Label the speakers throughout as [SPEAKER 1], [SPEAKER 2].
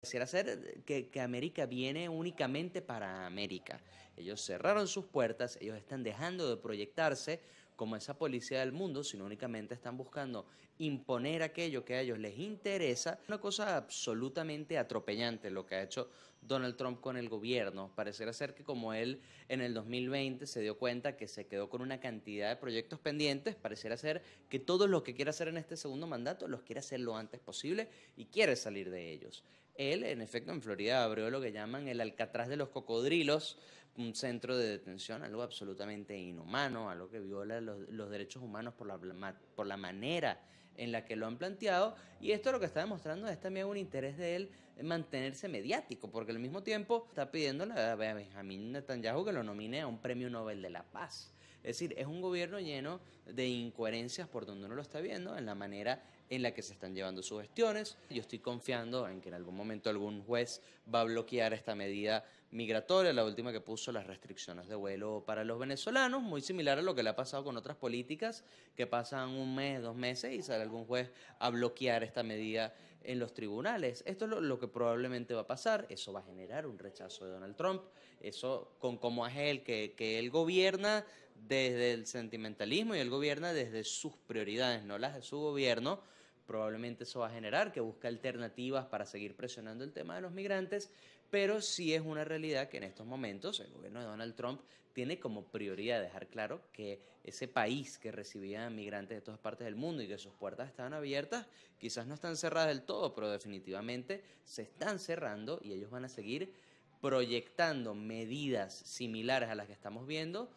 [SPEAKER 1] Pareciera ser que América viene únicamente para América. Ellos cerraron sus puertas, ellos están dejando de proyectarse como esa policía del mundo, sino únicamente están buscando imponer aquello que a ellos les interesa. Una cosa absolutamente atropellante lo que ha hecho Donald Trump con el gobierno. Pareciera ser que como él en el 2020 se dio cuenta que se quedó con una cantidad de proyectos pendientes, pareciera ser que todo lo que quiere hacer en este segundo mandato los quiere hacer lo antes posible y quiere salir de ellos. Él, en efecto, en Florida abrió lo que llaman el Alcatraz de los Cocodrilos, un centro de detención, algo absolutamente inhumano, algo que viola los derechos humanos por la manera en la que lo han planteado. Y esto lo que está demostrando es también un interés de él en mantenerse mediático, porque al mismo tiempo está pidiéndole a Benjamin Netanyahu que lo nomine a un premio Nobel de la Paz. Es decir, es un gobierno lleno de incoherencias por donde uno lo está viendo, en la manera en la que se están llevando sus gestiones. Yo estoy confiando en que en algún momento algún juez va a bloquear esta medida migratoria, la última que puso las restricciones de vuelo para los venezolanos, muy similar a lo que le ha pasado con otras políticas que pasan un mes, 2 meses y sale algún juez a bloquear esta medida en los tribunales. Esto es lo que probablemente va a pasar, eso va a generar un rechazo de Donald Trump, eso con cómo es él, que él gobierna desde el sentimentalismo y él gobierna desde sus prioridades, no las de su gobierno. Probablemente eso va a generar que busque alternativas para seguir presionando el tema de los migrantes, pero sí es una realidad que en estos momentos el gobierno de Donald Trump tiene como prioridad dejar claro que ese país que recibía migrantes de todas partes del mundo y que sus puertas estaban abiertas, quizás no están cerradas del todo, pero definitivamente se están cerrando y ellos van a seguir proyectando medidas similares a las que estamos viendo,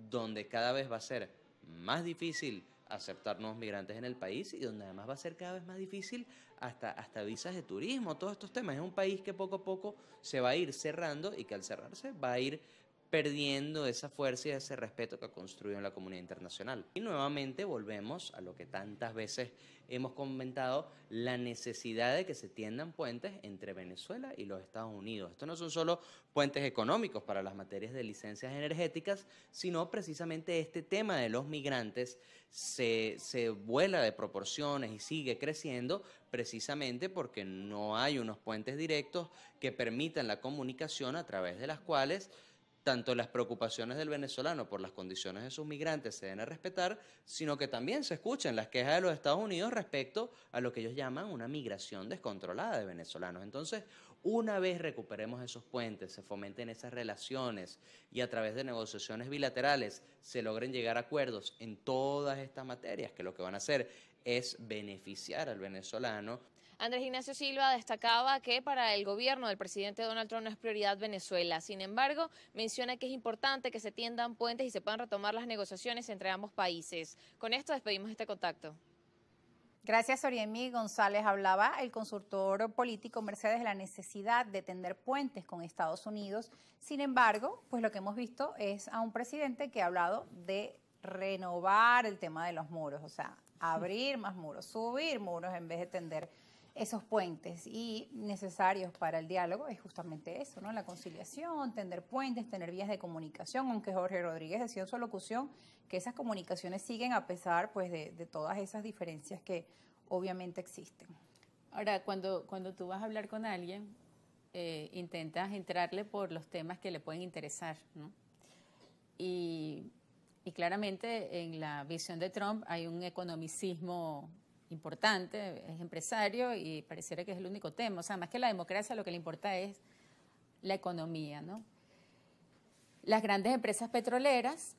[SPEAKER 1] donde cada vez va a ser más difícil aceptar nuevos migrantes en el país y donde además va a ser cada vez más difícil hasta visas de turismo, todos estos temas. Es un país que poco a poco se va a ir cerrando y que al cerrarse va a ir perdiendo esa fuerza y ese respeto que ha construido en la comunidad internacional. Y nuevamente volvemos a lo que tantas veces hemos comentado, la necesidad de que se tiendan puentes entre Venezuela y los Estados Unidos. Estos no son solo puentes económicos para las materias de licencias energéticas, sino precisamente este tema de los migrantes se vuela de proporciones y sigue creciendo precisamente porque no hay unos puentes directos que permitan la comunicación a través de las cuales tanto las preocupaciones del venezolano por las condiciones de sus migrantes se den a respetar, sino que también se escuchen las quejas de los Estados Unidos respecto a lo que ellos llaman una migración descontrolada de venezolanos. Entonces, una vez recuperemos esos puentes, se fomenten esas relaciones y a través de negociaciones bilaterales se logren llegar a acuerdos en todas estas materias, que lo que van a hacer es beneficiar al venezolano.
[SPEAKER 2] Andrés Ignacio Silva destacaba que para el gobierno del presidente Donald Trump no es prioridad Venezuela. Sin embargo, menciona que es importante que se tiendan puentes y se puedan retomar las negociaciones entre ambos países. Con esto despedimos este contacto.
[SPEAKER 3] Gracias, Oriemi González. Hablaba el consultor político Mercedes de la necesidad de tender puentes con Estados Unidos. Sin embargo, pues lo que hemos visto es a un presidente que ha hablado de renovar el tema de los muros, o sea, abrir más muros, subir muros en vez de tender esos puentes y necesarios para el diálogo es justamente eso, ¿no? La conciliación, tender puentes, tener vías de comunicación, aunque Jorge Rodríguez decía en su locución que esas comunicaciones siguen a pesar pues de todas esas diferencias que obviamente existen.
[SPEAKER 4] Ahora, cuando tú vas a hablar con alguien, intentas entrarle por los temas que le pueden interesar, ¿no? Y claramente en la visión de Trump hay un economicismo importante, es empresario y pareciera que es el único tema. O sea, más que la democracia, lo que le importa es la economía, ¿no? Las grandes empresas petroleras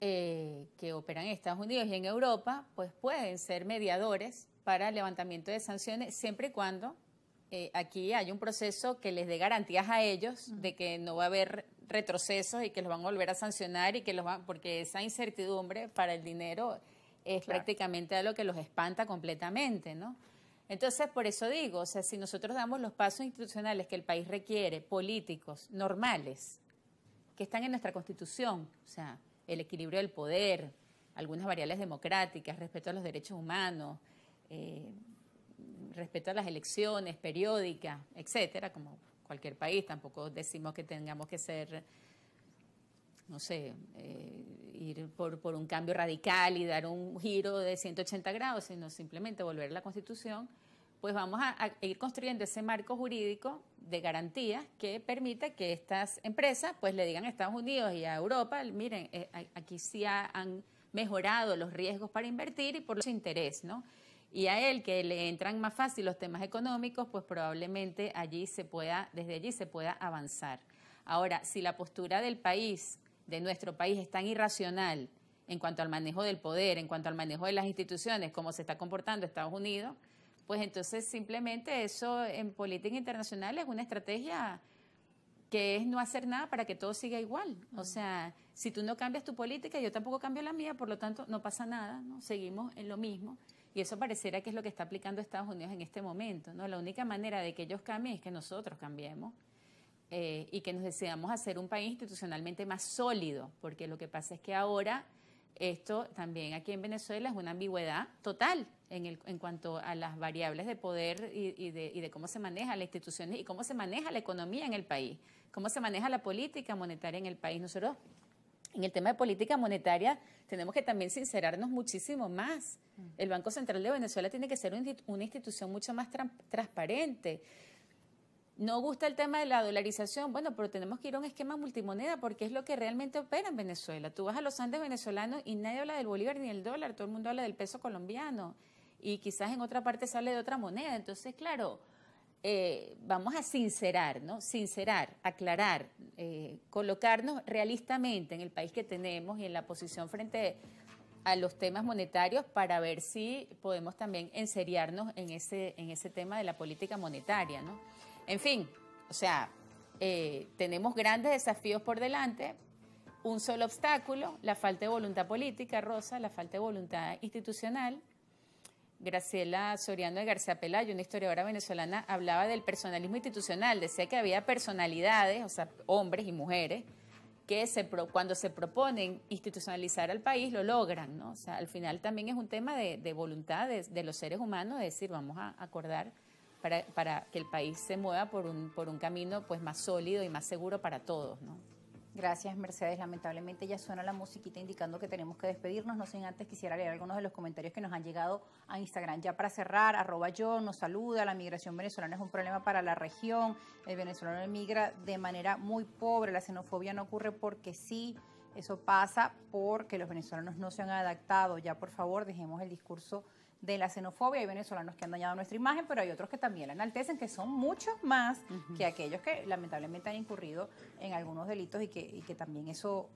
[SPEAKER 4] que operan en Estados Unidos y en Europa, pues pueden ser mediadores para el levantamiento de sanciones siempre y cuando aquí haya un proceso que les dé garantías a ellos de que no va a haber retrocesos y que los van a volver a sancionar y que porque esa incertidumbre para el dinero es prácticamente algo que los espanta completamente, ¿no? Entonces, por eso digo, o sea, si nosotros damos los pasos institucionales que el país requiere, políticos, normales, que están en nuestra Constitución, o sea, el equilibrio del poder, algunas variables democráticas, respeto a los derechos humanos, respeto a las elecciones periódicas, etcétera, como cualquier país, tampoco decimos que tengamos que ser, no sé, ir por un cambio radical y dar un giro de 180 grados, sino simplemente volver a la Constitución, pues vamos a ir construyendo ese marco jurídico de garantías que permita que estas empresas pues le digan a Estados Unidos y a Europa, miren, aquí sí han mejorado los riesgos para invertir y por los interés, ¿no? Y a él que le entran más fácil los temas económicos, pues probablemente desde allí se pueda avanzar. Ahora, si la postura del país, de nuestro país, es tan irracional en cuanto al manejo del poder, en cuanto al manejo de las instituciones, como se está comportando Estados Unidos, pues entonces simplemente eso en política internacional es una estrategia que es no hacer nada para que todo siga igual. O sea, si tú no cambias tu política, yo tampoco cambio la mía, por lo tanto no pasa nada, ¿no? Seguimos en lo mismo. Y eso pareciera que es lo que está aplicando Estados Unidos en este momento, ¿no? La única manera de que ellos cambien es que nosotros cambiemos y que nos decidamos hacer un país institucionalmente más sólido, porque lo que pasa es que ahora esto también aquí en Venezuela es una ambigüedad total en cuanto a las variables de poder y de cómo se maneja las instituciones y cómo se maneja la economía en el país, cómo se maneja la política monetaria en el país. Nosotros, en el tema de política monetaria, tenemos que también sincerarnos muchísimo más. El Banco Central de Venezuela tiene que ser una institución mucho más transparente. No gusta el tema de la dolarización, bueno, pero tenemos que ir a un esquema multimoneda porque es lo que realmente opera en Venezuela. Tú vas a los Andes venezolanos y nadie habla del bolívar ni del dólar, todo el mundo habla del peso colombiano y quizás en otra parte se hable de otra moneda. Entonces, claro, vamos a sincerar, ¿no? Sincerar, aclarar, colocarnos realistamente en el país que tenemos y en la posición frente a los temas monetarios para ver si podemos también enseriarnos en ese tema de la política monetaria, ¿no? En fin, o sea, tenemos grandes desafíos por delante, un solo obstáculo, la falta de voluntad política, Rosa, la falta de voluntad institucional. Graciela Soriano de García Pelayo, una historiadora venezolana, hablaba del personalismo institucional, decía que había personalidades, o sea, hombres y mujeres, que cuando se proponen institucionalizar al país lo logran, ¿no? O sea, al final también es un tema de voluntad de los seres humanos, de decir, vamos a acordar para que el país se mueva por un camino pues más sólido y más seguro para todos, ¿no?
[SPEAKER 3] Gracias, Mercedes. Lamentablemente ya suena la musiquita indicando que tenemos que despedirnos. No sin antes quisiera leer algunos de los comentarios que nos han llegado a Instagram. Ya para cerrar, @yo nos saluda. La migración venezolana es un problema para la región. El venezolano emigra de manera muy pobre. La xenofobia no ocurre porque sí. Eso pasa porque los venezolanos no se han adaptado. Ya, por favor, dejemos el discurso de la xenofobia. Hay venezolanos que han dañado nuestra imagen, pero hay otros que también la enaltecen, que son muchos más que aquellos que lamentablemente han incurrido en algunos delitos y que también eso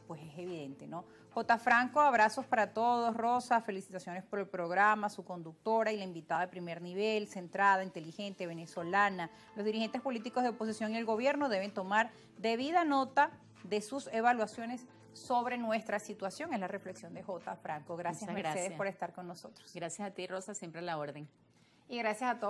[SPEAKER 3] pues es evidente, ¿no? J. Franco, abrazos para todos. Rosa, felicitaciones por el programa, su conductora y la invitada de primer nivel, centrada, inteligente, venezolana. Los dirigentes políticos de oposición y el gobierno deben tomar debida nota de sus evaluaciones sobre nuestra situación. Es la reflexión de J. Franco. Gracias, Mercedes, por estar con nosotros.
[SPEAKER 4] Gracias a ti, Rosa, siempre a la orden.
[SPEAKER 3] Y gracias a todos.